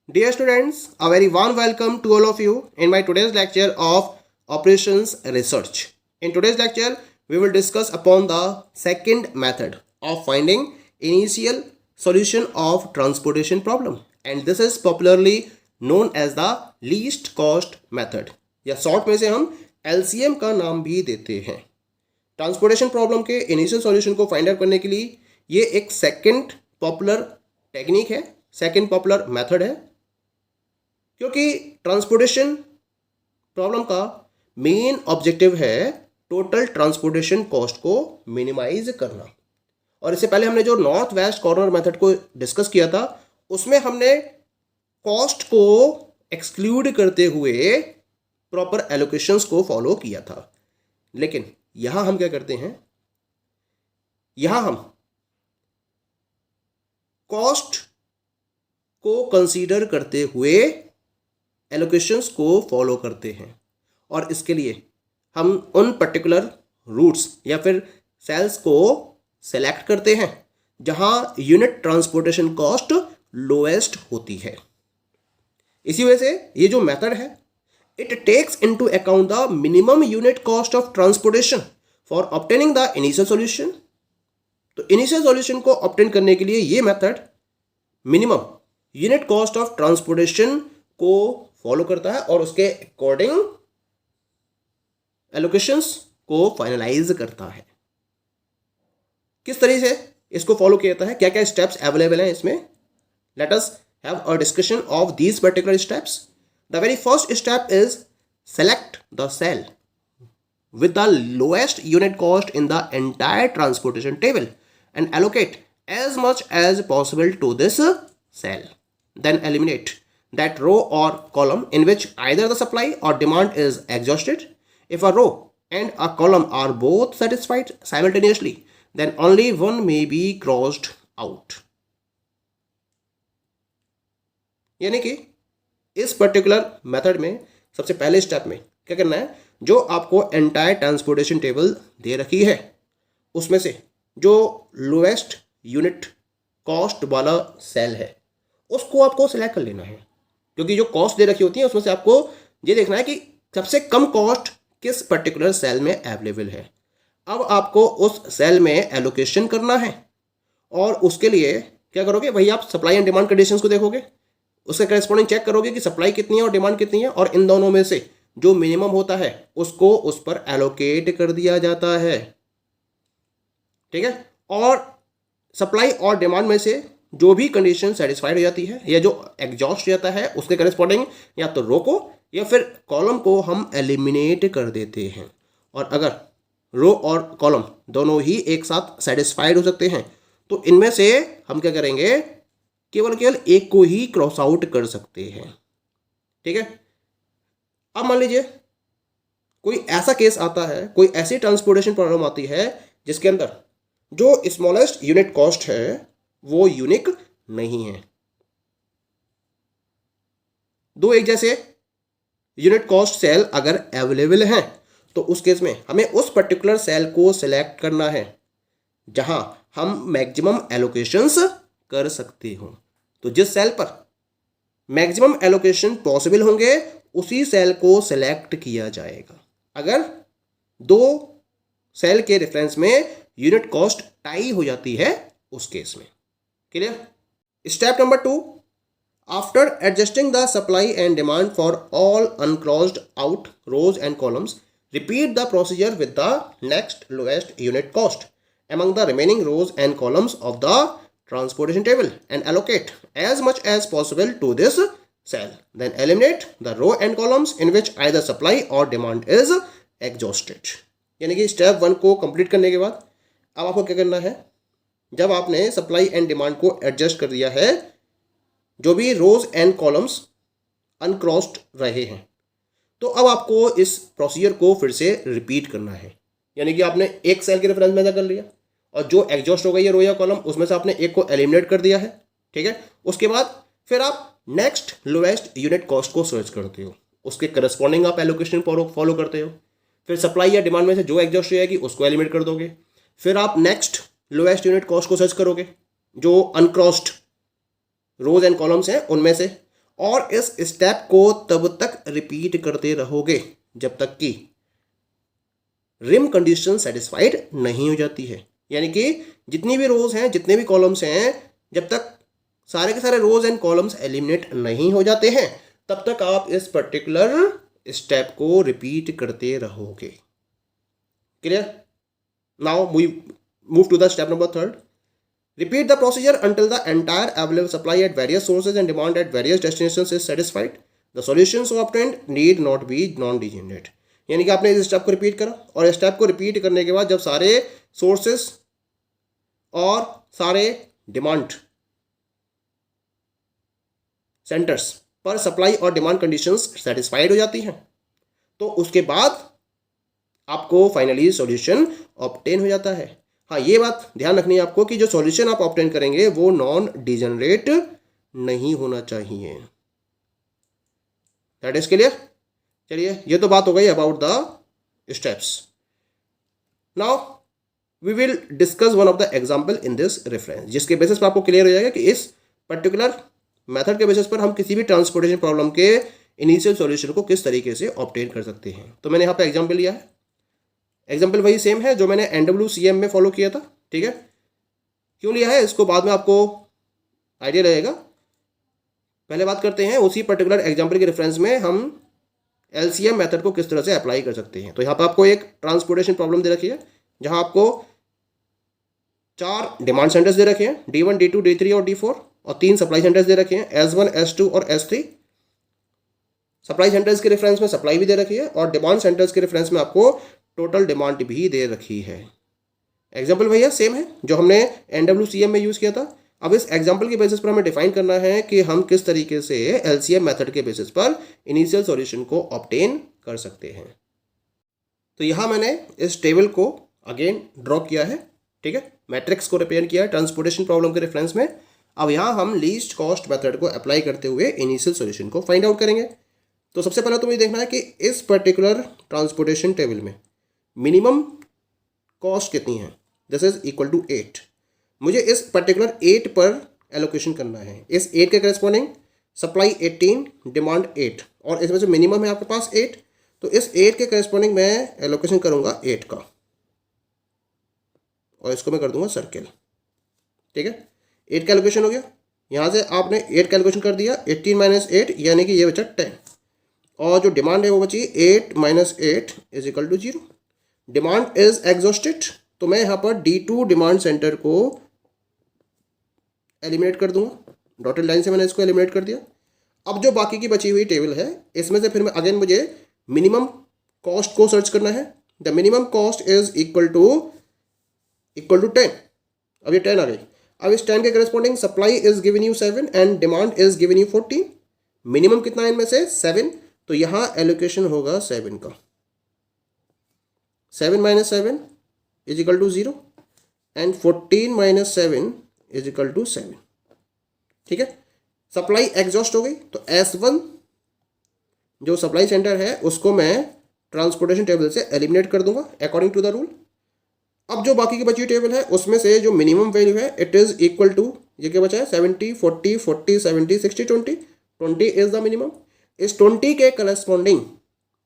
Dear students, a very warm welcome to all of you in my today's lecture of Operations Research. In today's lecture, we will discuss upon the second method of finding initial solution of transportation problem, and this is popularly known as the least cost method या short में से हम LCM का नाम भी देते हैं। Transportation problem के इनिशियल सॉल्यूशन को फाइंड आउट करने के लिए ये एक सेकंड पॉपुलर टेक्निक है, सेकंड पॉपुलर मेथड है, क्योंकि ट्रांसपोर्टेशन प्रॉब्लम का मेन ऑब्जेक्टिव है टोटल ट्रांसपोर्टेशन कॉस्ट को मिनिमाइज करना। और इससे पहले हमने जो नॉर्थ वेस्ट कॉर्नर मेथड को डिस्कस किया था उसमें हमने कॉस्ट को एक्सक्लूड करते हुए प्रॉपर एलोकेशंस को फॉलो किया था, लेकिन यहां हम क्या करते हैं, यहां हम कॉस्ट को कंसीडर करते हुए एलोकेशंस को फॉलो करते हैं। और इसके लिए हम उन पर्टिकुलर रूट्स या फिर सेल्स को सेलेक्ट करते हैं जहां यूनिट ट्रांसपोर्टेशन कॉस्ट लोएस्ट होती है। इसी वजह से ये जो मेथड है it takes into account the minimum unit cost of transportation for obtaining the initial solution. तो इनिशियल सॉल्यूशन को ऑब्टेन करने के लिए ये method minimum unit cost of transportation को फॉलो करता है और उसके अकॉर्डिंग एलोकेशंस को फाइनलाइज करता है। किस तरीके से इसको फॉलो किया जाता है, क्या क्या स्टेप्स अवेलेबल हैं इसमें, let us have a discussion of these particular steps. The very first step is select the cell with the lowest unit cost in the entire transportation table and allocate as much as possible to this cell. Then eliminate that row or column in which either the supply or demand is exhausted. If a row and a column are both satisfied simultaneously, then only one may be crossed out. यानी कि इस particular method में सबसे पहले step में क्या करना है, जो आपको एंटायर ट्रांसपोर्टेशन टेबल दे रखी है उसमें से जो लोएस्ट यूनिट कॉस्ट वाला सेल है उसको आपको सिलेक्ट कर लेना है, क्योंकि जो कॉस्ट दे रखी होती है उसमें से आपको ये देखना है कि सबसे कम कॉस्ट किस पर्टिकुलर सेल में अवेलेबल है। अब आपको उस सेल में एलोकेशन करना है और उसके लिए क्या करोगे, वही आप सप्लाई एंड डिमांड कंडीशंस को देखोगे, उसके करेस्पॉन्डिंग चेक करोगे कि सप्लाई कितनी है और डिमांड कितनी है, और इन दोनों में से जो मिनिमम होता है उसको उस पर एलोकेट कर दिया जाता है। ठीक है, और सप्लाई और डिमांड में से जो भी कंडीशन सेटिस्फाइड हो जाती है या जो एग्जॉस्ट जाता है उसके करेस्पॉन्डिंग या तो रो को या फिर कॉलम को हम एलिमिनेट कर देते हैं। और अगर रो और कॉलम दोनों ही एक साथ सेटिस्फाइड हो सकते हैं तो इनमें से हम क्या करेंगे, केवल एक को ही क्रॉस आउट कर सकते हैं। ठीक है, अब मान लीजिए कोई ऐसा केस आता है, कोई ऐसी ट्रांसपोर्टेशन प्रॉब्लम आती है जिसके अंदर जो स्मॉलेस्ट यूनिट कॉस्ट है वो यूनिक नहीं है। दो एक जैसे यूनिट कॉस्ट सेल अगर अवेलेबल हैं तो उस केस में हमें उस पर्टिकुलर सेल को सिलेक्ट करना है जहां हम मैक्सिमम एलोकेशंस कर सकते हो। तो जिस सेल पर मैक्सिमम एलोकेशन पॉसिबल होंगे उसी सेल को सिलेक्ट किया जाएगा। अगर दो सेल के रेफरेंस में यूनिट कॉस्ट टाई हो जाती है उस केस में। Clear? Step number 2, after adjusting the supply and demand for all uncrossed out rows and columns, repeat the procedure with the next lowest unit cost among the remaining rows and columns of the transportation table and allocate as much as possible to this cell. Then eliminate the row and columns in which either supply or demand is exhausted. यानी कि step 1 को complete करने के बाद अब आपको क्या करना है, जब आपने सप्लाई एंड डिमांड को एडजस्ट कर दिया है, जो भी रोज एंड कॉलम्स अनक्रॉस्ड रहे हैं, तो अब आपको इस प्रोसीजर को फिर से रिपीट करना है। यानी कि आपने एक सेल के रेफरेंस में कर लिया और जो एग्जॉस्ट हो गई है रो या कॉलम उसमें से आपने एक को एलिमिनेट कर दिया है। ठीक है, उसके बाद फिर आप नेक्स्ट लोएस्ट यूनिट कॉस्ट को सर्च करते हो, उसके करस्पॉन्डिंग आप एलोकेशन फॉलो करते हो, फिर सप्लाई या डिमांड में से जो एग्जॉस्ट हो जाएगी उसको एलिमिनेट कर दोगे, फिर आप नेक्स्ट लोएस्ट यूनिट कॉस्ट को सर्च करोगे जो अनक्रॉस्ड रोज एंड कॉलम्स हैं उनमें से, और इस स्टेप को तब तक रिपीट करते रहोगे जब तक कि रिम कंडीशन सेटिस्फाइड नहीं हो जाती है। यानी कि जितनी भी रोज हैं, जितने भी कॉलम्स हैं, जब तक सारे के सारे रोज एंड कॉलम्स एलिमिनेट नहीं हो जाते हैं तब तक आप इस पर्टिकुलर स्टेप को रिपीट करते रहोगे। Clear? Now we move to the step number 3. Repeat the procedure until the entire available supply at various sources and demand at various destinations is satisfied. The solutions obtained need not be non-degenerate. यानी कि आपने इस step को repeat करा और इस step को repeat करने के बाद जब सारे सोर्सेस और सारे डिमांड सेंटर्स पर सप्लाई और डिमांड कंडीशंस सेटिस्फाइड हो जाती हैं तो उसके बाद आपको फाइनली सॉल्यूशन ऑब्टेन हो जाता है। हाँ, ये बात ध्यान रखनी है आपको कि जो सॉल्यूशन आप ऑब्टेन करेंगे वो नॉन डिजेनरेट नहीं होना चाहिए। That is clear? चलिए, ये तो बात हो गई about the steps. Now we will discuss one of the example in this reference, जिसके बेसिस पर आपको क्लियर हो जाएगा कि इस पर्टिकुलर मेथड के बेसिस पर हम किसी भी ट्रांसपोर्टेशन प्रॉब्लम के इनिशियल सॉल्यूशन को किस तरीके से ऑब्टेन कर सकते हैं। तो मैंने यहाँ पे एग्जांपल लिया है, एग्जाम्पल वही सेम है जो मैंने NWCM में फॉलो किया था। ठीक है, क्यों लिया है इसको बाद में आपको आइडिया रहेगा। पहले बात करते हैं उसी पर्टिकुलर एग्जाम्पल के रेफरेंस में हम LCM मेथड को किस तरह से अप्लाई कर सकते हैं। तो यहाँ पर आपको एक ट्रांसपोर्टेशन प्रॉब्लम दे रखी है जहाँ आपको 4 डिमांड सेंटर्स दे रखे हैं, D1, D2, D3 और D4, और 3 सप्लाई सेंटर्स दे रखे हैं, S1, S2 और S3। सप्लाई सेंटर्स के रेफरेंस में सप्लाई भी दे रखी है और डिमांड सेंटर्स के रेफरेंस में आपको टोटल डिमांड भी दे रखी है। एग्जाम्पल भैया सेम है जो हमने NWCM में यूज़ किया था। अब इस एग्जाम्पल के बेसिस पर हमें डिफाइन करना है कि हम किस तरीके से LCM मेथड के बेसिस पर इनिशियल सॉल्यूशन को ऑब्टेन कर सकते हैं। तो यहाँ मैंने इस टेबल को अगेन ड्रॉ किया है। ठीक है, मैट्रिक्स को रिप्रेजेंट किया है ट्रांसपोर्टेशन प्रॉब्लम के रेफरेंस में। अब यहाँ हम लीस्ट कॉस्ट मेथड को अप्लाई करते हुए इनिशियल सॉल्यूशन को फाइंड आउट करेंगे। तो सबसे पहले तो मुझे देखना है कि इस पर्टिकुलर ट्रांसपोर्टेशन टेबल में मिनिमम कॉस्ट कितनी है। This is equal to 8। मुझे इस पर्टिकुलर 8 पर एलोकेशन करना है। इस 8 के करस्पॉन्डिंग सप्लाई 18, डिमांड 8, और इसमें से मिनिमम है आपके पास 8। तो इस 8 के करस्पॉन्डिंग मैं एलोकेशन करूंगा 8 का, और इसको मैं कर दूंगा सर्किल। ठीक है, 8 का एलोकेशन हो गया। यहाँ से आपने 8 का एलोकेशन कर दिया, 18 माइनस 8 यानी कि ये बचा 10, और जो डिमांड है वो बची 8 minus 8 is equal to 0। Demand is exhausted, तो मैं यहाँ पर D2 डिमांड सेंटर को एलिमिनेट कर दूंगा। डॉटेड लाइन से मैंने इसको एलिमिनेट कर दिया। अब जो बाकी की बची हुई टेबल है इसमें से फिर मैं अगेन मुझे मिनिमम कॉस्ट को सर्च करना है। The minimum cost is equal to 10। अब ये 10 आ गई। अब इस 10 के corresponding supply is given you 7 and demand is given you 14। Minimum कितना है इनमें से? 7। तो यहाँ एलोकेशन होगा 7 का। 7 minus 7 is equal to 0 and 14 minus 7 is equal to 7। ठीक है, सप्लाई एग्जॉस्ट हो गई। तो S1 जो सप्लाई सेंटर है उसको मैं ट्रांसपोर्टेशन टेबल से एलिमिनेट कर दूंगा अकॉर्डिंग टू द रूल। अब जो बाकी की बची टेबल है उसमें से जो मिनिमम वैल्यू है इट इज इक्वल टू, ये क्या बचा है? 70, 40, 40, 70, 60, 20। 20 इज द मिनिमम। इस 20 के करस्पॉन्डिंग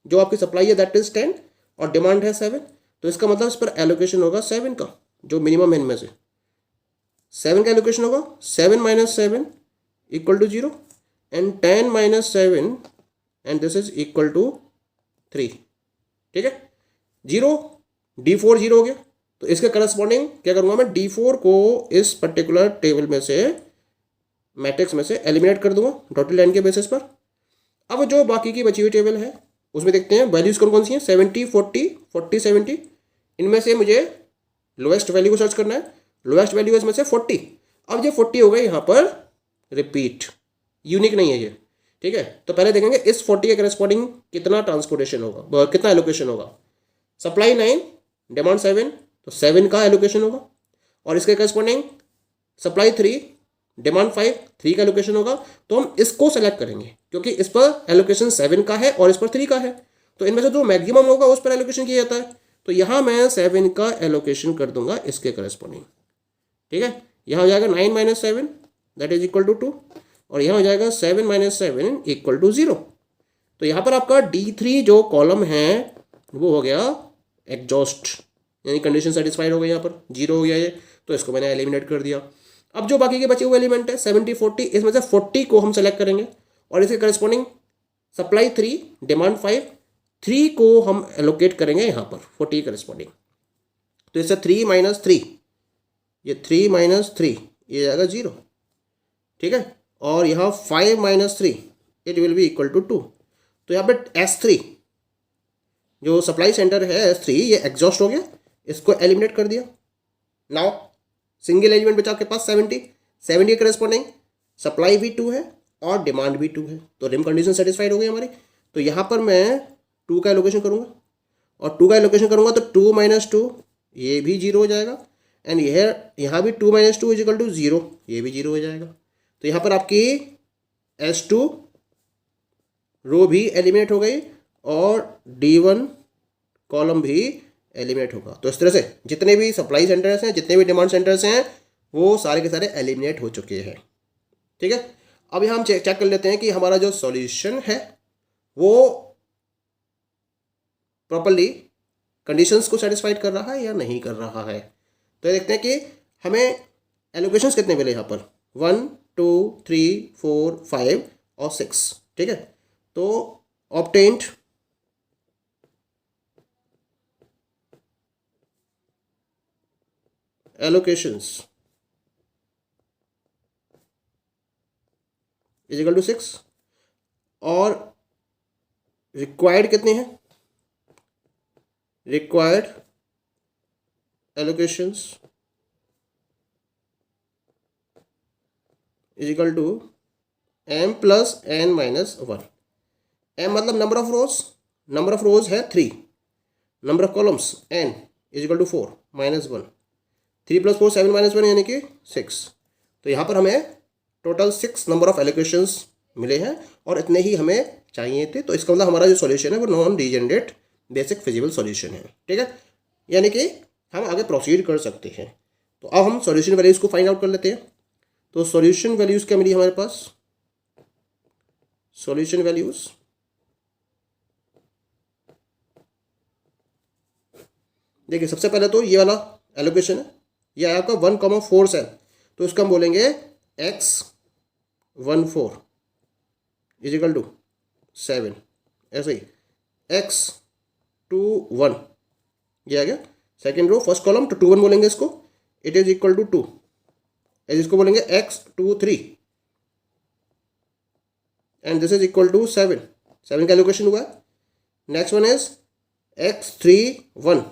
जो आपकी सप्लाई है दैट इज 10 और डिमांड है 7। तो इसका मतलब इस पर एलोकेशन होगा 7 का, जो मिनिमम है इनमें से 7 का एलोकेशन होगा। 7 minus 7 equal to 0 and 10 minus 7 and this is equal to 3। ठीक है, 0 D4 0 हो गया। तो इसके करस्पॉन्डिंग क्या करूँगा मैं? D4 को इस पर्टिकुलर टेबल में से, मैट्रिक्स में से एलिमिनेट कर दूंगा डॉटेड लाइन के बेसिस पर। अब जो बाकी की बची हुई टेबल है उसमें देखते हैं वैल्यूज कौन कौन सी हैं। 70, 40, 40, 70। इनमें से मुझे लोएस्ट वैल्यू को सर्च करना है। लोएस्ट वैल्यू है इसमें से 40। अब ये 40 हो गई यहाँ पर रिपीट, यूनिक नहीं है ये। ठीक है, तो पहले देखेंगे इस 40 के करस्पॉन्डिंग कितना ट्रांसपोर्टेशन होगा, कितना एलोकेशन होगा। सप्लाई 9, डिमांड 7, तो 7 का एलोकेशन होगा। और इसके करस्पॉन्डिंग सप्लाई 3, डिमांड 5, 3 का एलोकेशन होगा। तो हम इसको सेलेक्ट करेंगे क्योंकि इस पर एलोकेशन 7 का है और इस पर 3 का है। तो इनमें से जो मैक्सिमम होगा उस पर एलोकेशन किया जाता है। तो यहाँ मैं 7 का एलोकेशन कर दूंगा इसके करस्पॉन्डिंग। ठीक है, यहाँ हो जाएगा 9 minus 7 that is equal to 2। और यहाँ हो जाएगा 7 माइनस 7 इक्वल टू 0। तो यहाँ पर आपका D3 जो कॉलम है वो हो गया एग्जॉस्ट, यानी कंडीशन सेटिस्फाइड हो गई, यहाँ पर 0 हो गया ये, तो इसको मैंने एलिमिनेट कर दिया। अब जो बाकी के बचे हुए एलिमेंट है 70 40, इसमें से 40 को हम सेलेक्ट करेंगे और इसके करस्पॉन्डिंग सप्लाई 3 डिमांड 5, 3 को हम एलोकेट करेंगे यहाँ पर 40 करस्पॉन्डिंग। तो इससे 3 माइनस 3, ये 3 माइनस 3 ये जाएगा 0, ठीक है। और यहाँ 5 minus 3 it will be equal to 2। तो यहाँ पे S3 जो सप्लाई सेंटर है S3 ये एग्जॉस्ट हो गया, इसको एलिमिनेट कर दिया। नाउ सिंगल एलिमेंट बचा आपके पास 70 के करस्पॉन्डिंग सप्लाई भी 2 है और डिमांड भी 2 है, तो रिम कंडीशन सेटिस्फाइड हो गई हमारी। तो यहाँ पर मैं 2 का एलोकेशन करूँगा और 2 का एलोकेशन करूँगा तो 2 माइनस 2 ये भी 0 हो जाएगा, एंड यहाँ भी 2 माइनस 2 इजिकल टू 0, ये भी 0 हो जाएगा। तो यहाँ पर आपकी S2 रो भी एलिमिनेट हो गई और D1 कॉलम भी एलिमिनेट होगा। तो इस तरह से जितने भी सप्लाई सेंटर्स हैं, जितने भी डिमांड सेंटर्स हैं, वो सारे के सारे एलिमिनेट हो चुके हैं, ठीक है। अब यहाँ हम चेक कर लेते हैं कि हमारा जो सॉल्यूशन है वो प्रॉपर्ली कंडीशंस को सेटिस्फाइड कर रहा है या नहीं कर रहा है। तो देखते हैं कि हमें एलोकेशंस कितने मिले यहाँ पर, 1 2 3 4 5 और 6, ठीक है। तो obtained allocations is equal to 6 और रिक्वायर्ड कितने हैं, required allocations is equal to m plus n minus 1। m मतलब नंबर ऑफ रोज है 3, number of columns n is equal to 4 minus 1, 3 plus 4 7 minus 1 यानी कि 6। तो यहाँ पर हमें टोटल 6 नंबर ऑफ एलोकेशंस मिले हैं और इतने ही हमें चाहिए थे। तो इसका मतलब हमारा जो सॉल्यूशन है वो non degenerate basic feasible solution है, ठीक है। यानी कि हम आगे प्रोसीड कर सकते हैं। तो अब हम सॉल्यूशन वैल्यूज़ को फाइंड आउट कर लेते हैं। तो सॉल्यूशन वैल्यूज़ क्या मिली हमारे पास, सॉल्यूशन वैल्यूज़ देखिए, सबसे पहले तो ये वाला एलोकेशन है, ये आया आपका 1,4 सेल, तो इसका हम बोलेंगे x14 इज इक्वल टू 7, ऐसे ही x21 ये आ गया सेकेंड रो फर्स्ट कॉलम, तो 21 बोलेंगे इसको, इट इज इक्वल टू 2, इसको बोलेंगे x23 and this is equal to 7 का एलोकेशन हुआ है। Next one is x31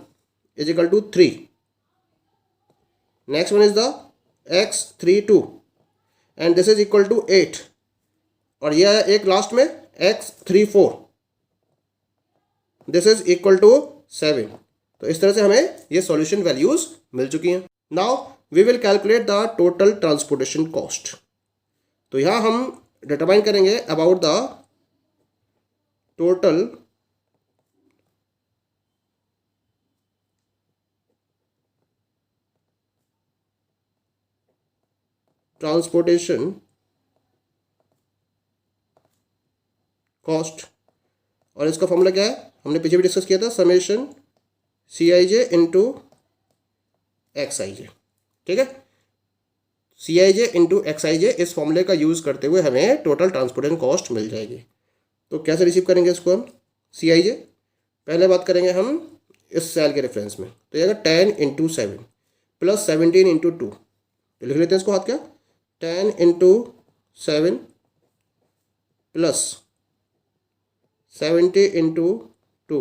is equal to 3, next one is the x32 and this is equal to 8 और यह एक लास्ट में x34 this is equal to 7। तो इस तरह से हमें ये सॉल्यूशन वैल्यूज मिल चुकी हैं। Now we will calculate the total transportation cost. तो यहाँ हम डिटरमाइन करेंगे about the total transportation cost, और इसका फॉर्मूला क्या है, हमने पीछे भी डिस्कस किया था, समेशन CIJ इंटू XIJ, ठीक है। CIJ इंटू XIJ इस फॉर्मूले का यूज़ करते हुए हमें टोटल ट्रांसपोर्टेशन कॉस्ट मिल जाएगी। तो कैसे रिसीव करेंगे इसको हम, CIJ पहले बात करेंगे हम इस सेल के रेफरेंस में, तो ये 10 इंटू 7 प्लस 17 इंटू 2, तो लिख लेते हैं इसको हाथ क्या, 10 into 7 plus 70 into 2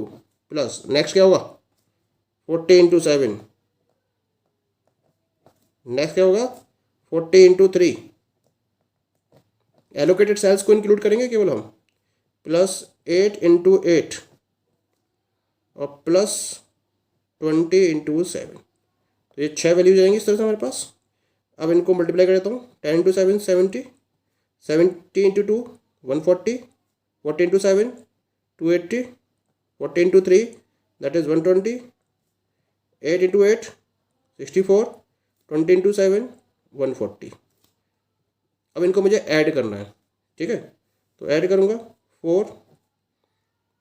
plus next क्या होगा 40 इंटू 7, नेक्स्ट क्या होगा 40 इंटू 3, एलोकेटेड सेल्स को इंक्लूड करेंगे केवल हम, प्लस 8 इंटू 8 और प्लस 20 इंटू 7। तो ये 6 वैल्यूज आएंगी इस तरह से हमारे पास। अब इनको मल्टीप्लाई कर देता हूँ, 10 into 7 70, 70 into 2 140, 40 into 7 280, 40 into 3 that is 120, 8 into 8 64, 20 into 7 140। अब इनको मुझे ऐड करना है, ठीक है। तो ऐड करूँगा 4,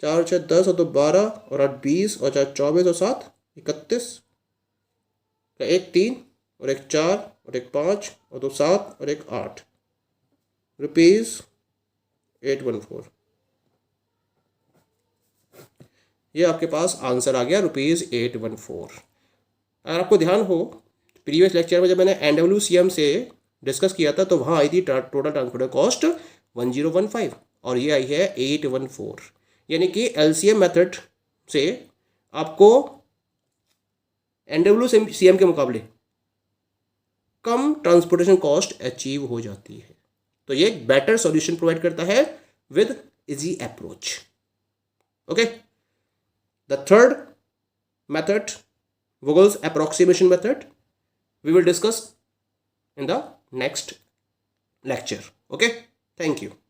4 6 10 और 2 12 और 8 20 और 4 24 और 7 31, एक 3 और एक 4 और एक 5 और 2 7 और एक 8, ₹814। ये आपके पास आंसर आ गया ₹814। अगर आपको ध्यान हो, प्रीवियस लेक्चर में जब मैंने NWCM से डिस्कस किया था तो वहाँ आई थी टोटल ट्रांसपोर्टर कॉस्ट 1015 और ये आई है 814। यानी कि LCM मेथड से आपको NWCM के मुकाबले कम ट्रांसपोर्टेशन कॉस्ट अचीव हो जाती है। तो ये एक बेटर सॉल्यूशन प्रोवाइड करता है with easy approach. Okay, the third method, Vogel's approximation method, we will discuss in the next lecture. Okay, thank you.